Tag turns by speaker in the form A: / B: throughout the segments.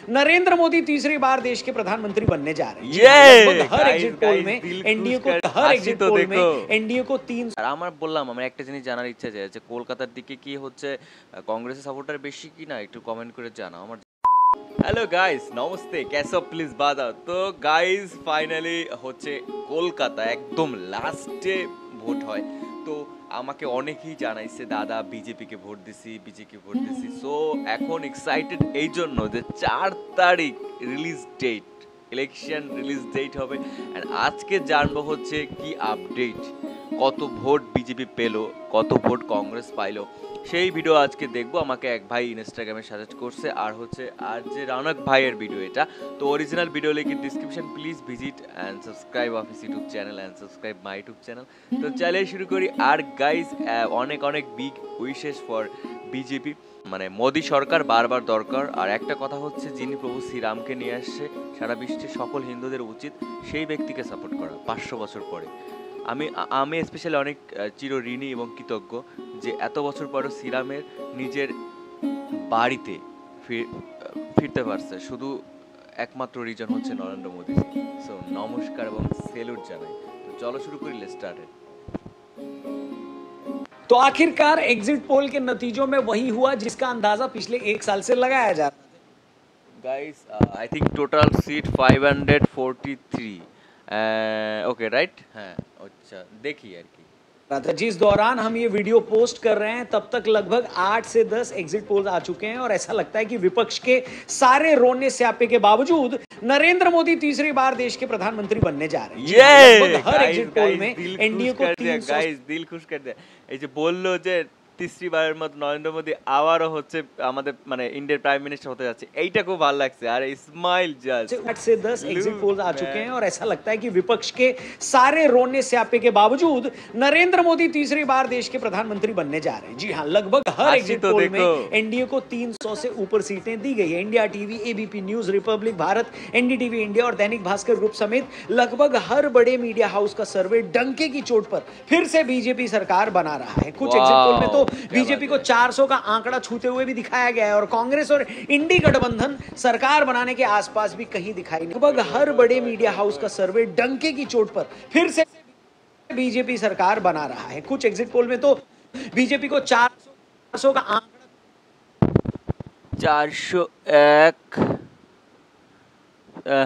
A: नरेंद्र मोदी तीसरी बार देश के प्रधानमंत्री बनने जा रहे हैं। हर एग्जिट पोल में एनडीए को 3
B: আর আমার বললাম আমার একটা জিনিস জানার ইচ্ছা যে কলকাতার দিকে কি হচ্ছে কংগ্রেসের সাপোর্টার বেশি কি না একটু কমেন্ট করে জানাও আমার। হ্যালো গাইস, নমস্তে, कैसे हो प्लीज বাদা। তো গাইস ফাইনালি হচ্ছে কলকাতা একদম লাস্টে ভোট হয়। তো আমাকে অনেকেই জানাইছে দাদা বিজেপিকে ভোট দিছি। সো এখন এক্সাইটেড এই জন্য যে 4 তারিখ release date, election release date হবে। অ্যান্ড আজকে জানবো হচ্ছে কি আপডেট, কত ভোট বিজেপি পেলো, কত ভোট কংগ্রেস পাইলো, সেই ভিডিও আজকে দেখবো। আমাকে এক ভাই ইনস্টাগ্রামে সাজেস্ট করছে, আর হচ্ছে আর যে রৌনক ভাইয়ের ভিডিও এটা। তো original video link in description, please visit and subscribe office YouTube channel and subscribe my YouTube channel. তো চলে শুরু করি। আর গাইজ অনেক অনেক বিগ উইশেস ফর বিজেপি, মানে মোদি সরকার বারবার দরকার। আর একটা কথা হচ্ছে, যিনি প্রভু শ্রীরামকে নিয়ে আসছে সারা বিশ্বের সকল হিন্দুদের উচিত সেই ব্যক্তিকে সাপোর্ট করা 500 বছর পরে। আমি স্পেশালি অনেক চিরঋণী এবং কৃতজ্ঞ যে এত বছর পরও শ্রীরামের নিজের বাড়িতে ফিরতে পারছে। শুধু একমাত্র রিজন হচ্ছে নরেন্দ্র মোদী। সো নমস্কার এবং সেলুট জানাই। তো চলো শুরু করি, লেটস স্টার্ট।
A: तो आखिरकार एग्जिट पोल के नतीजों में वही हुआ जिसका अंदाजा पिछले 1 साल से लगाया जा रहा था।
B: Guys I think total seat 543 okay right. हाँ अच्छा, देखिए यार की
A: जिस दौरान हम ये वीडियो पोस्ट कर रहे हैं तब तक लगभग 8 से 10 एग्जिट पोल्स आ चुके हैं और ऐसा लगता है कि विपक्ष के सारे रोने स्यापे के बावजूद नरेंद्र मोदी तीसरी बार देश के प्रधानमंत्री बनने जा रहे हैं। हर एग्जिट पोल में एनडीए को 300
B: गाइस दिल खुश कर दिया। এই যে বললো যে तीसरी बार मत नरेंद्र मोदी আবারও হচ্ছে আমাদের মানে ইন্ডিয়ার প্রাইম মিনিস্টার হতে যাচ্ছে, এইটা খুব ভালো লাগছে। আর স্माइल जस्ट
A: 8 से 10 एग्जिट पोल्स आ चुके हैं और ऐसा लगता है कि विपक्ष के सारे रोने स्यापे के बावजूद नरेंद्र मोदी तीसरी बार देश के प्रधानमंत्री बनने जा रहे हैं। जी हां, लगभग हर एग्जिट पोल में एनडीए को 300 से ऊपर सीटें दी गई है। India TV, ABP news, Republic Bharat, NDTV India और दैनिक भास्कर ग्रुप समेत लगभग हर बड़े मीडिया हाउस का सर्वे डंके की चोट पर फिर से बीजेपी सरकार बना रहा है। कुछ एग्जिट पोल में तो बीजेपी को 400 का आंकड़ा छूते हुए भी दिखाया गया है और कांग्रेस और इंडी गठबंधन सरकार बनाने के आसपास भी कहीं दिखाई नहीं। लगभग हर बड़े मीडिया हाउस का सर्वे डंके की चोट पर फिर से बीजेपी सरकार बना रहा है। कुछ एग्जिट पोल में तो बीजेपी को 400 का आंकड़ा
B: 401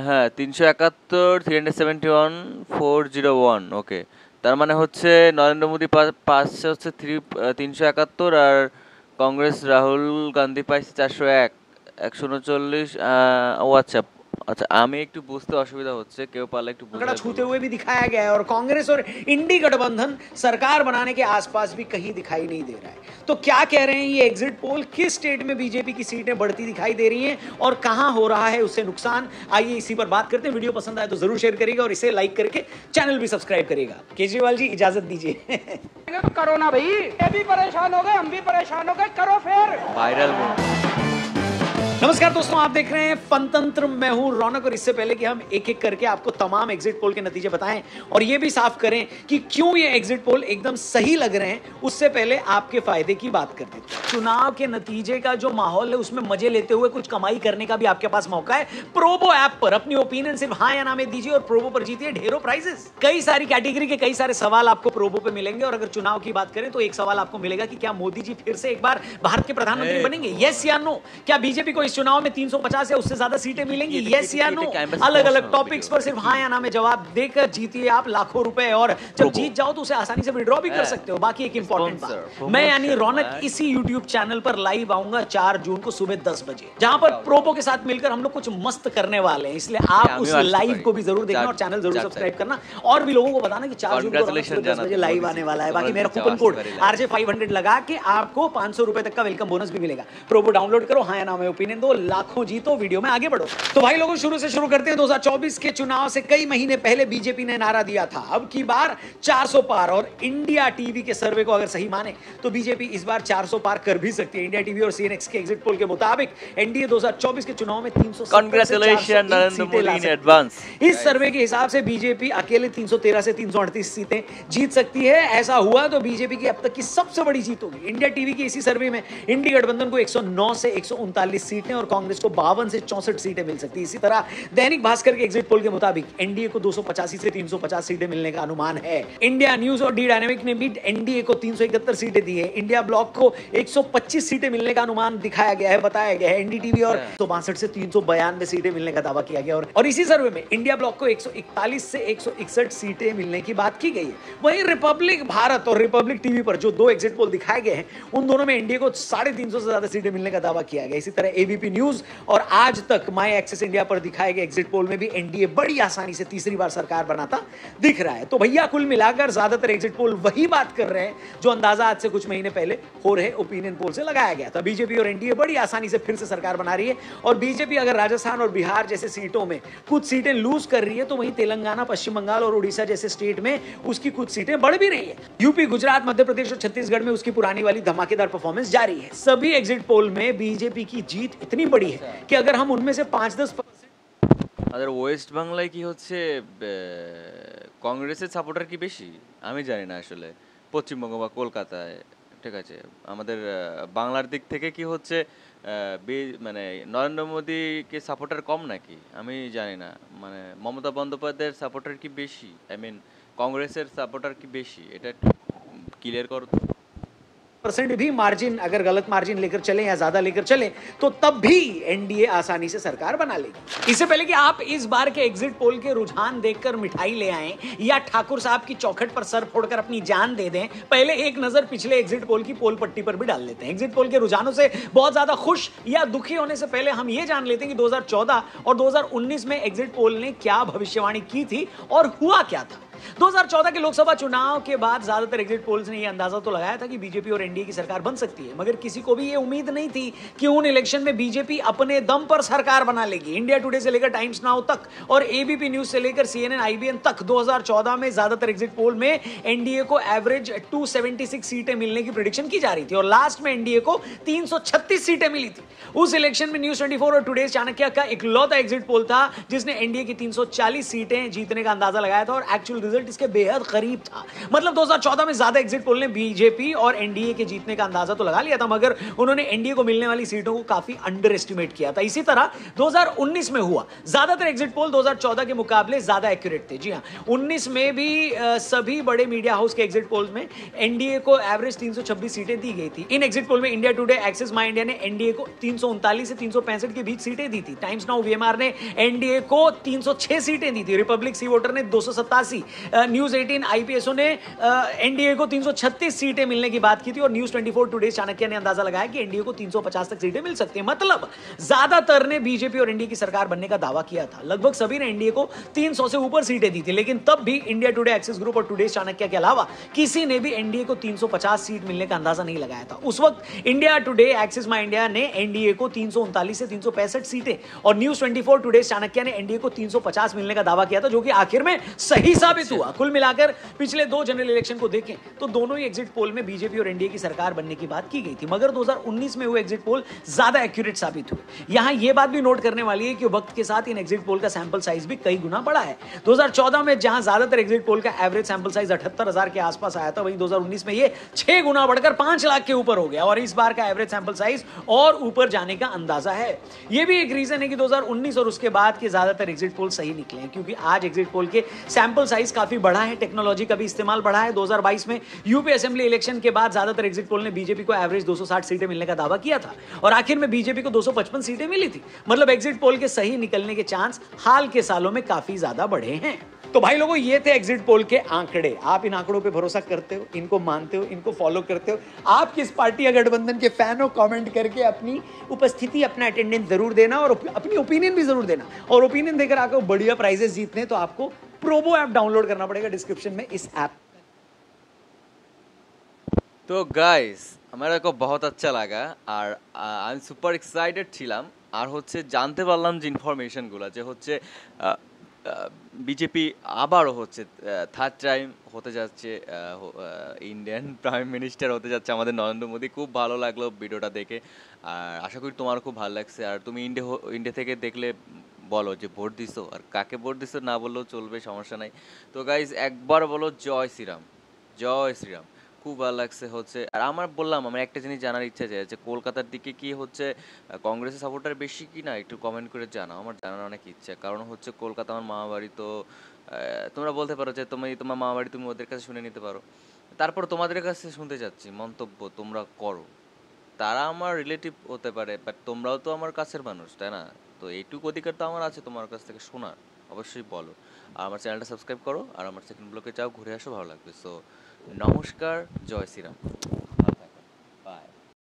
B: হ্যাঁ 371 371 401 ওকে। তার মানে হচ্ছে নরেন্দ্র মোদী পাচ্ছে হচ্ছে 371 আর কংগ্রেস রাহুল গান্ধী পাইছে 401 139। ও আচ্ছা अच्छा আমি একটু বুঝতে অসুবিধা হচ্ছে, কেউ পারলে একটু
A: आंकड़ा छूते हुए भी दिखाया गया है और कांग्रेस और इंडी गठबंधन सरकार बनाने के आसपास भी कहीं दिखाई नहीं दे रहा है। तो क्या कह रहे हैं ये एग्जिट पोल, किस स्टेट में बीजेपी की सीटें बढ़ती दिखाई दे रही हैं और कहां हो रहा है उससे नुकसान, आइए इसी पर बात करते हैं। वीडियो पसंद आए तो जरूर शेयर करिएगा और इसे लाइक करके चैनल भी सब्सक्राइब करिएगा। केजरीवाल जी इजाजत दीजिए।
C: करो ना भाई, ये भी परेशान हो गए, हम भी परेशान हो गए, करो फिर
B: वायरल।
A: नमस्कार दोस्तों, आप देख रहे हैं फनतंत्र। मैं हूं रौनक और इससे पहले कि हम एक एक करके आपको तमाम एग्जिट पोल के नतीजे बताएं और ये भी साफ करें कि क्यों ये एग्जिट पोल एकदम सही लग रहे हैं, उससे पहले आपके फायदे की बात करते हैं। चुनाव के नतीजे का जो माहौल है उसमें मजे लेते हुए कुछ कमाई करने का भी आपके पास मौका है। प्रोबो ऐप पर अपनी ओपिनियन सिर्फ हाँ या ना में दीजिए और प्रोबो पर जीतिए ढेरों प्राइजेस। कई सारी कैटेगरी के कई सारे सवाल आपको प्रोबो पे मिलेंगे और अगर चुनाव की बात करें तो एक सवाल आपको मिलेगा कि क्या मोदी जी फिर से एक बार भारत के प्रधानमंत्री बनेंगे, यस या नो। क्या बीजेपी को इस चुनाव में 350 या उससे ज्यादा सीटें मिलेंगी, यस या नो। अलग अलग टॉपिक्स पर सिर्फ हाँ या ना में जवाब देकर जीतिए आप लाखों रुपए और जब जीत जाओ तो उसे आसानी से विड्रॉ भी कर सकते हो। बाकी एक इंपॉर्टेंट बात, मैं यानी रौनक इसी यूट्यूब चैनल पर लाइव आऊंगा 4 जून को सुबह 10 बजे, जहां पर प्रोबो के साथ मिलकर हम लोग कुछ मस्त करने वाले हैं। इसलिए आप उस लाइव को भी जरूर देखना और चैनल जरूर सब्सक्राइब करना और भी लोगों को बताना कि 4 जून को 10 बजे लाइव आने वाला है। बाकी मेरा कूपन कोड RJ500 लगा के आपको 500 रुपए तक का वेलकम बोनस भी मिलेगा। प्रोबो डाउनलोड करो, हाँ या ना में ओपिनियन दो, लाखों जीतो, वीडियो में आगे बढ़ो। तो भाई लोगों शुरू से शुरू करते हैं। 2024 के चुनाव से कई महीने पहले बीजेपी ने नारा दिया था अब की बार 400 पार, और इंडिया टीवी के सर्वे को अगर सही माने तो बीजेपी इस बार 400 पार कर भी सकती है। इंडिया टीवी और सीएनएक्स के एग्जिट पोल के मुताबिक एनडीए 2024 के चुनाव में 300
B: congratulation Narendra Modi in advance.
A: इस सर्वे के हिसाब से बीजेपी अकेले 313 से 338 सीटें जीत सकती है। ऐसा हुआ तो बीजेपी की अब तक की सबसे बड़ी जीत होगी। इंडिया टीवी की इसी सर्वे में इंडी गठबंधन को 109 से 139 सीट सीटें और कांग्रेस को 52 से 64 सीटें मिल सकती है। इसी तरह दैनिक भास्कर के एग्जिट पोल के मुताबिक एनडीए को 285 से 350 सीटें मिलने का अनुमान है। इंडिया न्यूज और डी डायनेमिक ने भी एनडीए को 371 सीटें दी है। इंडिया ब्लॉक को 125 सीटें मिलने का अनुमान दिखाया गया है, बताया गया है। एनडीटीवी और 162 से 392 सीटें मिलने का दावा किया गया और इसी सर्वे में इंडिया ब्लॉक को 141 से 161 सीटें मिलने की बात की गई है। वहीं रिपब्लिक भारत और रिपब्लिक टीवी पर जो दो एग्जिट पोल दिखाए गए हैं उन दोनों में एनडीए को 350 से ज्यादा सीटें मिलने का दावा किया गया। इसी तरह एबीपी न्यूज और आज तक माई एक्सेस इंडिया पर दिखाए गए एग्जिट पोल में भी एनडीए बड़ी आसानी से तीसरी बार सरकार बनाता दिख रहा है। तो भैया कुल मिलाकर ज्यादातर एग्जिट पोल वही बात कर रहे हैं जो अंदाजा आज से कुछ महीने पहले हो रहे ओपिनियन पोल से लगाया गया था। बीजेपी और एनडीए बड़ी आसानी से फिर से सरकार बना रही है और बीजेपी अगर राजस्थान और बिहार जैसे सीटों में कुछ सीटें लूज कर रही है तो वहीं तेलंगाना, पश्चिम बंगाल और उड़ीसा जैसे स्टेट में उसकी कुछ सीटें बढ़ भी रही है। यूपी, गुजरात, मध्य प्रदेश और छत्तीसगढ़ में उसकी पुरानी वाली धमाकेदार परफॉर्मेंस जारी है। सभी एग्जिट पोल में बीजेपी की जीत इतनी बड़ी है कि अगर हम उनमें से 5-10%
B: আমাদের ওয়েস্ট বাংলায় কি হচ্ছে কংগ্রেসের সাপোর্টার কি বেশি আমি জানি না আসলে, পশ্চিমবঙ্গ বা কলকাতায়, ঠিক আছে। আমাদের বাংলার দিক থেকে কি হচ্ছে মানে নরেন্দ্র মোদীকে সাপোর্টার কম নাকি আমি জানি না, মানে মমতা বন্দ্যোপাধ্যায়ের সাপোর্টার কি বেশি, আই মিন কংগ্রেসের সাপোর্টার কি বেশি, এটা একটু ক্লিয়ার করো তো।
A: भी मार्जिन अगर गलत मार्जिन लेकर चले या ज्यादा लेकर चले तो तब भी एनडीए आसानी से सरकार बना लेगी। इससे पहले कि आप इस बार के एग्जिट पोल के रुझान देखकर मिठाई ले आएं या ठाकुर साहब की चौखट पर सर फोड़कर अपनी जान दे दें, पहले एक नजर पिछले एग्जिट पोल की पोल पट्टी पर भी डाल लेते हैं। एग्जिट पोल के रुझानों से बहुत ज्यादा खुश या दुखी होने से पहले हम ये जान लेते हैं कि 2014 और 2019 में एग्जिट पोल ने क्या भविष्यवाणी की थी और हुआ क्या था। 2014 के लोकसभा चुनाव के बाद ज्यादातर एग्जिट पोल्स ने यह अंदाजा तो लगाया था कि बीजेपी और एनडीए की सरकार बन सकती है, मगर किसी को भी यह उम्मीद नहीं थी कि उन इलेक्शन में बीजेपी अपने दम पर सरकार बना लेगी। इंडिया टुडे से लेकर टाइम्स नाउ तक और एबीपी न्यूज से लेकर सीएनएन, आईबीएन तक 2014 में ज्यादातर एग्जिट पोल में एनडीए को एवरेज 276 सीटें मिलने की प्रेडिक्शन की जा रही थी और लास्ट में एनडीए को 336 सीटें मिली थी। उस इलेक्शन में न्यूज 24 और टुडे चाणक्य का इकलौता एग्जिट पोल था जिसने एनडीए की 340 सीटें जीतने का अंदाजा लगाया था और एक्चुअल रिजल्ट इसके बेहद करीब था। मतलब 2014 में ज्यादा एग्जिट पोल ने बीजेपी और एनडीए के जीतने का अंदाजा तो लगा लिया था, मगर उन्होंने एनडीए को मिलने वाली सीटों को काफी अंडर एस्टिमेट किया था। इसी तरह 2019 में हुआ, ज्यादातर एग्जिट पोल 2014 के मुकाबले ज्यादा एक्यूरेट थे। जी हां, 19 में भी सभी बड़े मीडिया हाउस के एग्जिट पोल्स में एनडीए को एवरेज 326 सीटें दी गई थी। इन एग्जिट पोल में इंडिया टुडे, एक्सिस माई इंडिया ने एनडीए को 339 से 365 के बीच सीटें दी थी। टाइम्स नाउ वीएमआर ने एनडीए को 306 सीटें दी थी। रिपब्लिक सी वोटर ने 287, न्यूज 18 आईपीएसओ ने एनडीए को 336 सीटें मिलने की बात की थी और न्यूज 24 टुडे चाणक्य ने अंदाजा लगाया कि एनडीए को 350 तक सीटें मिल सकती हैं। मतलब ज्यादातर ने बीजेपी और एनडीए की सरकार बनने का दावा किया था। लगभग सभी ने एनडीए को 300 से ऊपर सीटें दी थी, लेकिन तब भी इंडिया टुडे, एक्सिस ग्रुप और टुडे चाणक्य के अलावा किसी ने भी एनडीए को 350 सीट मिलने का अंदाजा नहीं लगाया था। उस वक्त इंडिया टुडे, एक्सिस माई इंडिया ने एनडीए को 339 से 365 सीटें और न्यूज 24 टुडे चाणक्य ने एनडीए को 350 मिलने का दावा किया था, जो कि आखिर में सही साबित हुआ। कुल मिलाकर पिछले दो जनरल इलेक्शन को देखें तो दोनों ही एग्जिट पोल में बीजेपी और एनडीए की सरकार बनने की बात की गई थी, मगर 2019 में हुए एग्जिट पोल ज्यादा एक्यूरेट साबित हुए। यहां यह बात भी नोट करने वाली है कि वक्त के साथ इन एग्जिट पोल का सैंपल साइज भी कई गुना बढ़ा है। 2014 में जहां ज्यादातर एग्जिट पोल का एवरेज सैंपल साइज 78,000 के आसपास आया था, वहीं 2019 में यह 6 गुना बढ़कर 5 लाख के ऊपर हो गया और इस बार का एवरेज सैंपल साइज और ऊपर जाने का अंदाजा है। यह भी एक रीजन है कि 2019 और उसके बाद के ज्यादातर एग्जिट पोल सही निकले हैं, क्योंकि आज एग्जिट पोल के सैंपल साइज काफी बढ़ा है, टेक्नोलॉजी का भी इस्तेमाल बढ़ा है। 2022 में यूपी असेंबली इलेक्शन के बाद ज्यादातर एग्जिट पोल ने बीजेपी को एवरेज 260 सीटें मिलने का दावा किया था और आखिर में बीजेपी को 255 सीटें मिली थी। मतलब एग्जिट पोल के सही निकलने के चांस हाल के सालों में काफी ज्यादा बढ़े हैं। तो भाई लोगों, ये थे एग्जिट पोल के आंकड़े। आप इन आंकड़ों पे भरोसा करते हो, इनको मानते हो, इनको फॉलो करते हो? आप किस पार्टी या गठबंधन के फैन हो? कमेंट करके अपनी उपस्थिति, अपना अटेंडेंस जरूर देना और अपनी ओपिनियन भी जरूर देना। और ओपिनियन देकर आपको बढ़िया प्राइजेस जीतने तो आपको प्रोबो ऐप डाउनलोड करना पड़ेगा डिस्क्रिप्शन में इस ऐप।
B: तो गाइस हमारा को बहुत अच्छा लगा और আমি সুপার এক্সাইটেড ছিলাম আর হচ্ছে জানতে পারলাম যে ইনফরমেশনগুলো যে হচ্ছে বিজেপি আবারও হচ্ছে থার্ড টাইম হতে যাচ্ছে ইন্ডিয়ান প্রাইম মিনিস্টার হতে যাচ্ছে আমাদের নরেন্দ্র মোদী। খুব ভালো লাগলো ভিডিওটা দেখে আর আশা করি তোমার খুব ভালো লাগছে। আর তুমি ইন্ডিয়া থেকে দেখলে বলো যে ভোট দিছো আর কাকে ভোট দিছো, না বললেও চলবে, সমস্যা নাই। তো গাইজ একবার বলো জয় শ্রীরাম, জয় শ্রীরাম। খুব ভালো লাগছে হচ্ছে, আর আমার বললাম আমার একটা জিনিস জানার ইচ্ছা যে কলকাতার দিকে কি হচ্ছে কংগ্রেসের সাপোর্টার বেশি কি না একটু কমেন্ট করে জানাও, আমার জানার অনেক ইচ্ছা। কারণ হচ্ছে কলকাতা আমার মামা বাড়ি, তো তোমরা বলতে পারো যে তুমি তোমার মামা বাড়ি তুমি ওদের কাছে শুনে নিতে পারো। তারপর তোমাদের কাছে শুনতে চাচ্ছি মন্তব্য তোমরা করো। তারা আমার রিলেটিভ হতে পারে, বাট তোমরাও তো আমার কাছের মানুষ, তাই না? তো এইটুকু অধিকার তো আমার আছে তোমার কাছ থেকে শোনার। অবশ্যই বলো। আর আমার চ্যানেলটা সাবস্ক্রাইব করো, আর আমার সেকেন্ড ব্লকে যাও, ঘুরে আসো, ভালো লাগবে। সো নমস্কার, জয় শ্রীরাম।